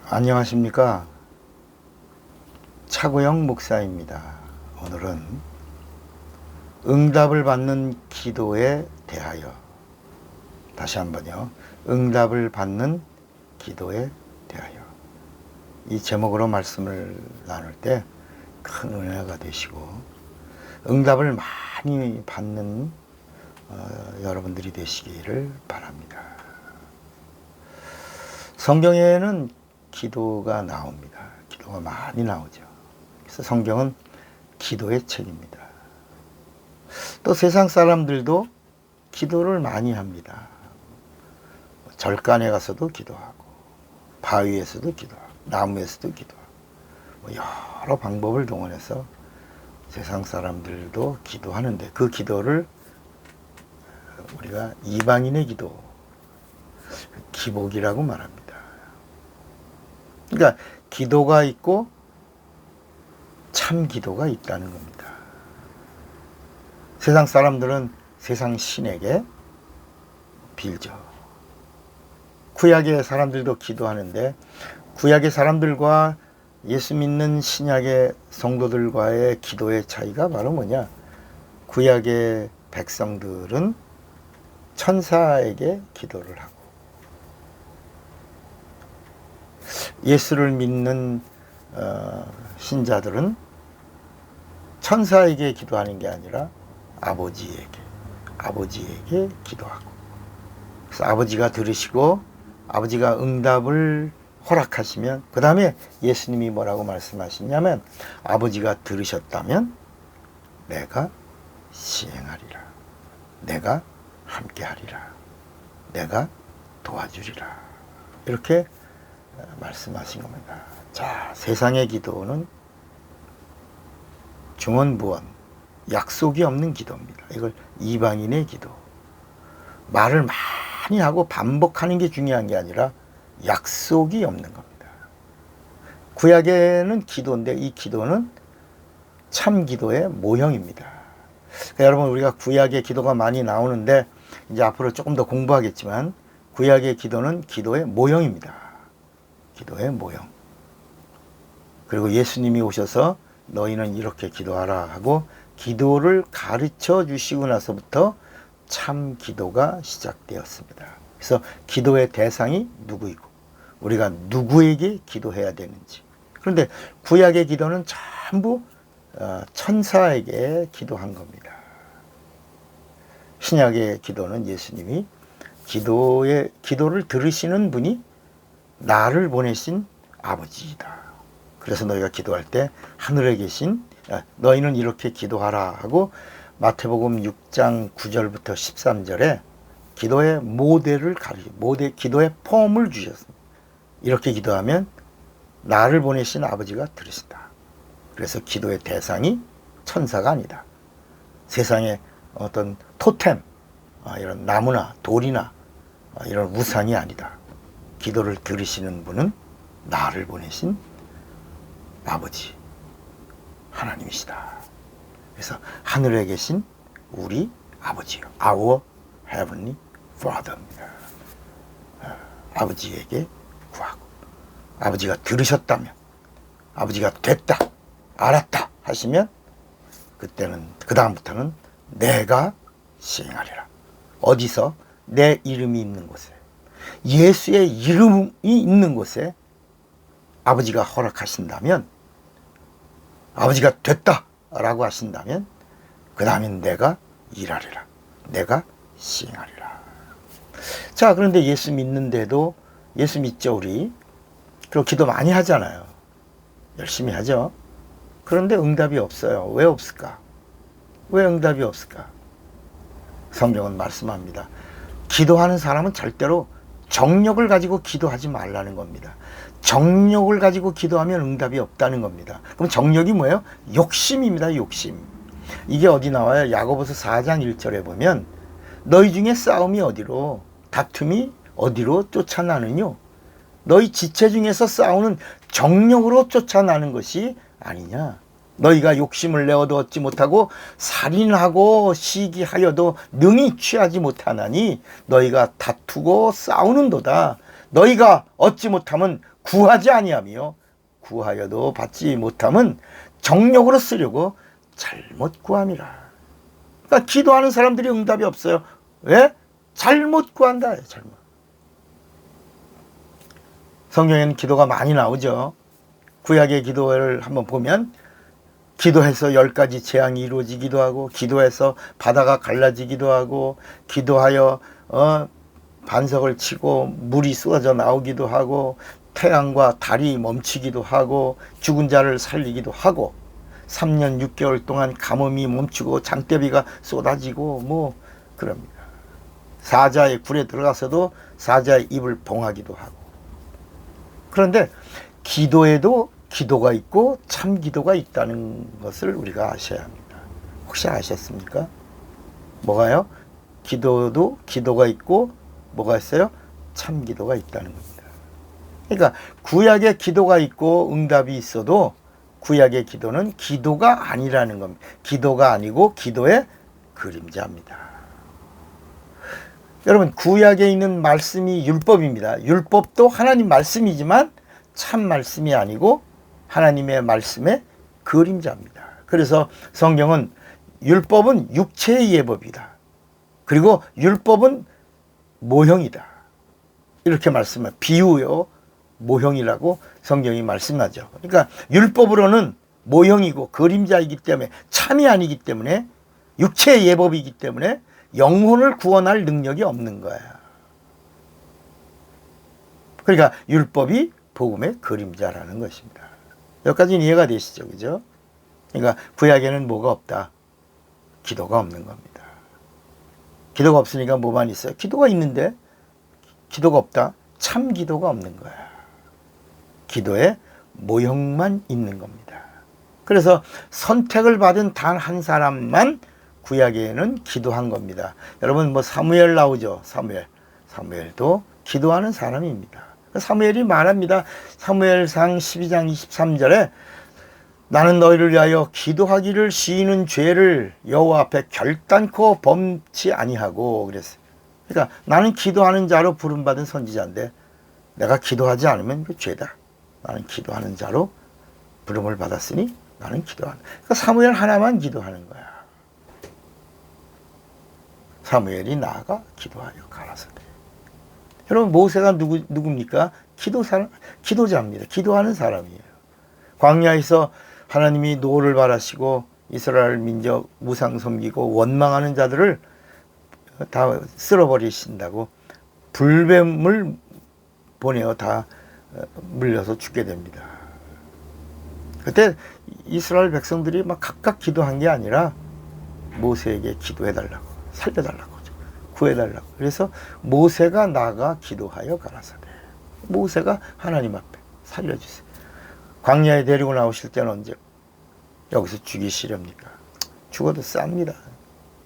안녕하십니까. 차구영 목사입니다. 오늘은 응답을 받는 기도에 대하여, 다시 한번요, 응답을 받는 기도에 대하여, 이 제목으로 말씀을 나눌 때 큰 은혜가 되시고 응답을 많이 받는 여러분들이 되시기를 바랍니다. 성경에는 기도가 나옵니다. 기도가 많이 나오죠. 그래서 성경은 기도의 책입니다. 또 세상 사람들도 기도를 많이 합니다. 절간에 가서도 기도하고, 바위에서도 기도하고, 나무에서도 기도하고, 여러 방법을 동원해서 세상 사람들도 기도하는데, 그 기도를 우리가 이방인의 기도, 기복이라고 말합니다. 그러니까 기도가 있고 참 기도가 있다는 겁니다. 세상 사람들은 세상 신에게 빌죠. 구약의 사람들도 기도하는데, 구약의 사람들과 예수 믿는 신약의 성도들과의 기도의 차이가 바로 뭐냐? 구약의 백성들은 천사에게 기도를 하고, 예수를 믿는 신자들은 천사에게 기도하는 게 아니라 아버지에게 기도하고, 그래서 아버지가 들으시고 아버지가 응답을 허락하시면, 그 다음에 예수님이 뭐라고 말씀하시냐면, 아버지가 들으셨다면 내가 시행하리라, 내가 함께하리라, 내가 도와주리라, 이렇게 말씀하신 겁니다. 자, 세상의 기도는 중언부언, 약속이 없는 기도입니다. 이걸 이방인의 기도, 말을 많이 하고 반복하는 게 중요한 게 아니라 약속이 없는 겁니다. 구약에는 기도인데, 이 기도는 참 기도의 모형입니다. 그러니까 여러분, 우리가 구약의 기도가 많이 나오는데, 이제 앞으로 조금 더 공부하겠지만, 구약의 기도는 기도의 모형입니다. 기도의 모형. 그리고 예수님이 오셔서 너희는 이렇게 기도하라 하고 기도를 가르쳐 주시고 나서부터 참 기도가 시작되었습니다. 그래서 기도의 대상이 누구이고 우리가 누구에게 기도해야 되는지. 그런데 구약의 기도는 전부 천사에게 기도한 겁니다. 신약의 기도는 예수님이 기도를 들으시는 분이 나를 보내신 아버지이다. 그래서 너희가 기도할 때 하늘에 계신, 너희는 이렇게 기도하라 하고 마태복음 6장 9절부터 13절에 기도의 모델을 기도의 폼을 주셨습니다. 이렇게 기도하면 나를 보내신 아버지가 들으신다. 그래서 기도의 대상이 천사가 아니다. 세상의 어떤 토템, 이런 나무나 돌이나 이런 우상이 아니다. 기도를 들으시는 분은 나를 보내신 아버지 하나님이시다. 그래서 하늘에 계신 우리 아버지요, Our Heavenly Father입니다. 아버지에게 구하고, 아버지가 들으셨다면, 아버지가 됐다, 알았다 하시면, 그때는, 그 다음부터는 내가 시행하리라. 어디서? 내 이름이 있는 곳에, 예수의 이름이 있는 곳에 아버지가 허락하신다면, 아버지가 됐다라고 하신다면, 그 다음엔 내가 일하리라, 내가 시행하리라. 자, 그런데 예수 믿는데도, 예수 믿죠 우리? 그리고 기도 많이 하잖아요. 열심히 하죠. 그런데 응답이 없어요. 왜 없을까? 왜 응답이 없을까? 성경은 말씀합니다. 기도하는 사람은 절대로 정력을 가지고 기도하지 말라는 겁니다. 정력을 가지고 기도하면 응답이 없다는 겁니다. 그럼 정력이 뭐예요? 욕심입니다. 욕심. 이게 어디 나와요? 야고보서 4장 1절에 보면 너희 중에 싸움이 어디로, 다툼이 어디로 쫓아나느뇨? 너희 지체 중에서 싸우는 정력으로 쫓아나는 것이 아니냐? 너희가 욕심을 내어도 얻지 못하고 살인하고 시기하여도 능히 취하지 못하나니 너희가 다투고 싸우는도다. 너희가 얻지 못하면 구하지 아니하며 구하여도 받지 못함은 정욕으로 쓰려고 잘못 구함이라. 그러니까 기도하는 사람들이 응답이 없어요. 왜? 잘못 구한다. 잘못. 성경에는 기도가 많이 나오죠. 구약의 기도를 한번 보면 기도해서 10가지 재앙이 이루어지기도 하고, 기도해서 바다가 갈라지기도 하고, 기도하여 반석을 치고 물이 쏟아져 나오기도 하고, 태양과 달이 멈추기도 하고, 죽은 자를 살리기도 하고, 3년 6개월 동안 가뭄이 멈추고 장대비가 쏟아지고 뭐 그럽니다. 사자의 굴에 들어가서도 사자의 입을 봉하기도 하고. 그런데 기도에도 기도가 있고 참 기도가 있다는 것을 우리가 아셔야 합니다. 혹시 아셨습니까? 뭐가요? 기도도 기도가 있고 뭐가 있어요? 참 기도가 있다는 겁니다. 그러니까 구약의 기도가 있고 응답이 있어도 구약의 기도는 기도가 아니라는 겁니다. 기도가 아니고 기도의 그림자입니다. 여러분, 구약에 있는 말씀이 율법입니다. 율법도 하나님 말씀이지만 참 말씀이 아니고 하나님의 말씀의 그림자입니다. 그래서 성경은 율법은 육체의 예법이다. 그리고 율법은 모형이다. 이렇게 말씀을 비유요 모형이라고 성경이 말씀하죠. 그러니까 율법으로는 모형이고 그림자이기 때문에 참이 아니기 때문에 육체의 예법이기 때문에 영혼을 구원할 능력이 없는 거야. 그러니까 율법이 복음의 그림자라는 것입니다. 여기까지는 이해가 되시죠? 그죠? 그러니까 구약에는 뭐가 없다? 기도가 없는 겁니다. 기도가 없으니까 뭐만 있어요? 기도가 있는데 기도가 없다? 참 기도가 없는 거야. 기도의 모형만 있는 겁니다. 그래서 선택을 받은 단 한 사람만 구약에는 기도한 겁니다. 여러분 뭐 사무엘 나오죠. 사무엘도 기도하는 사람입니다. 사무엘이 말합니다. 사무엘상 12장 23절에 나는 너희를 위하여 기도하기를 시이는 죄를 여호와 앞에 결단코 범치 아니하고 그랬어요. 그러니까 나는 기도하는 자로 부름받은 선지자인데 내가 기도하지 않으면 그 죄다. 나는 기도하는 자로 부름을 받았으니 나는 기도하는. 그러니까 사무엘 하나만 기도하는 거야. 사무엘이 나아가 기도하여 가라사대. 여러분 모세가 누굽니까? 기도자입니다. 기도하는 사람이에요. 광야에서 하나님이 노를 바라시고 이스라엘 민족 우상 섬기고 원망하는 자들을 다 쓸어버리신다고 불뱀을 보내어 다 물려서 죽게 됩니다. 그때 이스라엘 백성들이 막 각각 기도한 게 아니라 모세에게 기도해달라고, 살려달라고, 구해달라고. 그래서 모세가 나가 기도하여 가라사대. 모세가 하나님 앞에 살려주세요. 광야에 데리고 나오실 때는 언제? 여기서 죽이시렵니까? 죽어도 쌉니다.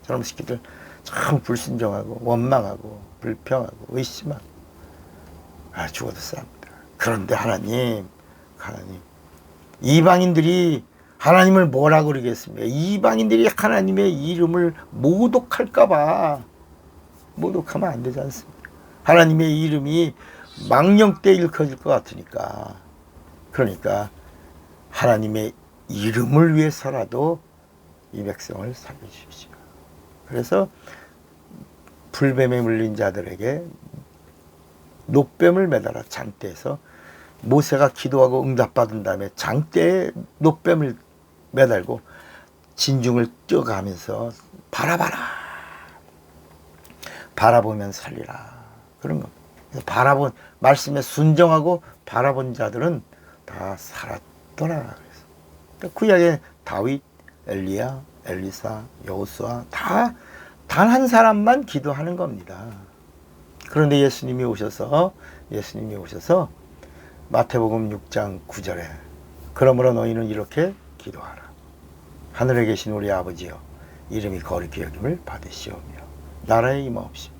저놈 새끼들 참 불순종하고 원망하고 불평하고 의심하고 죽어도 쌉니다. 그런데 하나님 이방인들이 하나님을 뭐라 그러겠습니까? 이방인들이 하나님의 이름을 모독할까봐 모독하면 안 되지 않습니까? 하나님의 이름이 망령때 일컬어질 것 같으니까. 그러니까 하나님의 이름을 위해서라도 이 백성을 살려주십시오. 그래서 불뱀에 물린 자들에게 놋뱀을 매달아 장대에서 모세가 기도하고 응답받은 다음에 장대에 놋뱀을 매달고 진중을 뛰어가면서 바라보면 살리라. 그런 겁니다. 말씀에 순종하고 바라본 자들은 다 살았더라. 그래서 구약의 다윗, 엘리야, 엘리사, 여호수아 다 단 한 사람만 기도하는 겁니다. 그런데 예수님이 오셔서 마태복음 6장 9절에 그러므로 너희는 이렇게 기도하라. 하늘에 계신 우리 아버지여 이름이 거룩히 여김을 받으시오며 나라에 임하옵시며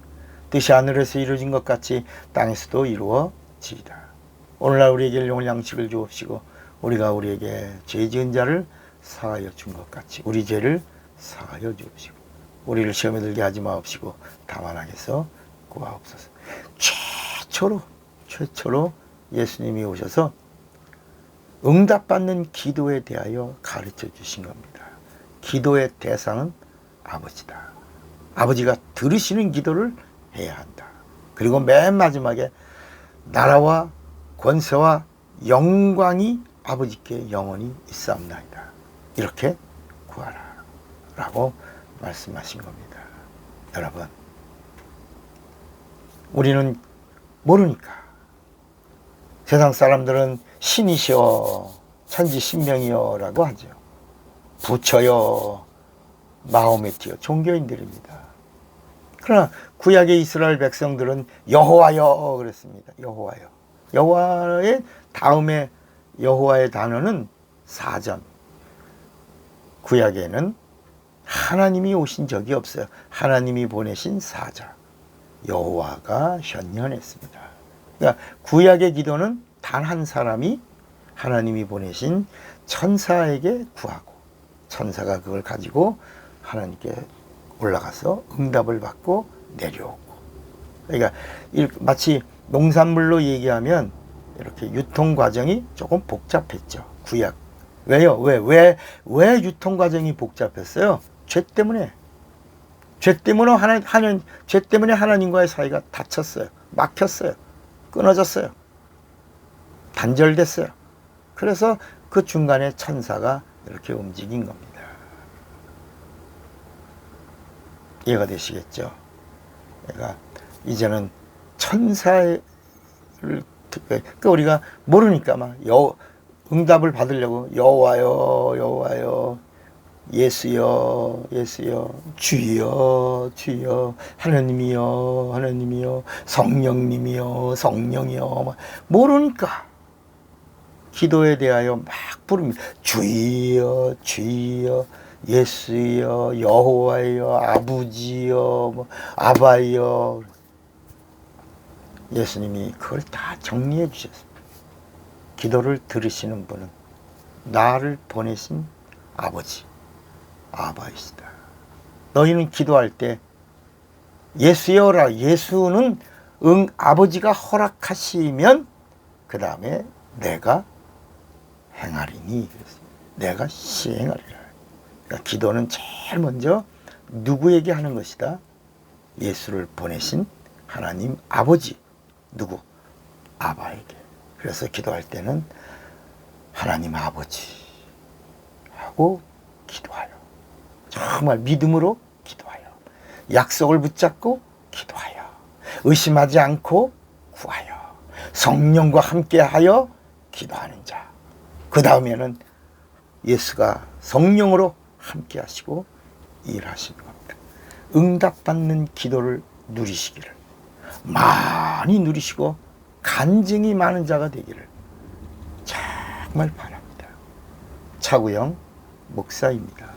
뜻이 하늘에서 이루어진 것 같이 땅에서도 이루어지리다. 오늘날 우리에게 일용할 양식을 주옵시고 우리가 우리에게 죄 지은 자를 사하여 준 것 같이 우리 죄를 사하여 주옵시고 우리를 시험에 들게 하지 마옵시고 다만 악에서 구하옵소서. 최초로 예수님이 오셔서 응답받는 기도에 대하여 가르쳐 주신 겁니다. 기도의 대상은 아버지다. 아버지가 들으시는 기도를 해야 한다. 그리고 맨 마지막에 나라와 권세와 영광이 아버지께 영원히 있사옵나이다. 이렇게 구하라 라고 말씀하신 겁니다. 여러분, 우리는 모르니까. 세상 사람들은 신이시여 천지신명이여 라고 하죠. 부처여 마호메티여 종교인들입니다. 그러나 구약의 이스라엘 백성들은 여호와여 그랬습니다. 여호와여. 여호와의 다음에 여호와의 단어는 사전. 구약에는 하나님이 오신 적이 없어요. 하나님이 보내신 사자 여호와가 현현했습니다. 그러니까 구약의 기도는 단 한 사람이 하나님이 보내신 천사에게 구하고 천사가 그걸 가지고 하나님께 올라가서 응답을 받고 내려오고. 그러니까 마치 농산물로 얘기하면 이렇게 유통 과정이 조금 복잡했죠. 구약. 왜요? 왜 유통 과정이 복잡했어요? 죄 때문에. 죄 때문에 하나님과의 사이가 닫혔어요. 막혔어요. 끊어졌어요. 단절됐어요. 그래서 그 중간에 천사가 이렇게 움직인 겁니다. 이해가 되시겠죠? 그러니까 이제는 천사를 그러니까 우리가 모르니까 막 응답을 받으려고 여호와여 여호와여 예수여 예수여 주여 주여 하나님이여 하나님이여 성령님이여 성령이여 모르니까 기도에 대하여 막 부릅니다. 주여 주여 예수여 여호와여 아버지여 아바여. 예수님이 그걸 다 정리해 주셨습니다. 기도를 들으시는 분은 나를 보내신 아버지 아바이시다. 너희는 기도할 때 예수여라. 예수는 아버지가 허락하시면 그 다음에 내가 행하리니 내가 시행하리라. 그러니까 기도는 제일 먼저 누구에게 하는 것이다? 예수를 보내신 하나님 아버지 누구? 아바에게. 그래서 기도할 때는 하나님 아버지 하고 기도하여 정말 믿음으로 기도하여 약속을 붙잡고 기도하여 의심하지 않고 구하여 성령과 함께하여 기도하는 자. 그 다음에는 예수가 성령으로 함께하시고 일하시는 겁니다. 응답받는 기도를 누리시기를 많이 누리시고 간증이 많은 자가 되기를 정말 바랍니다. 차구영 목사입니다.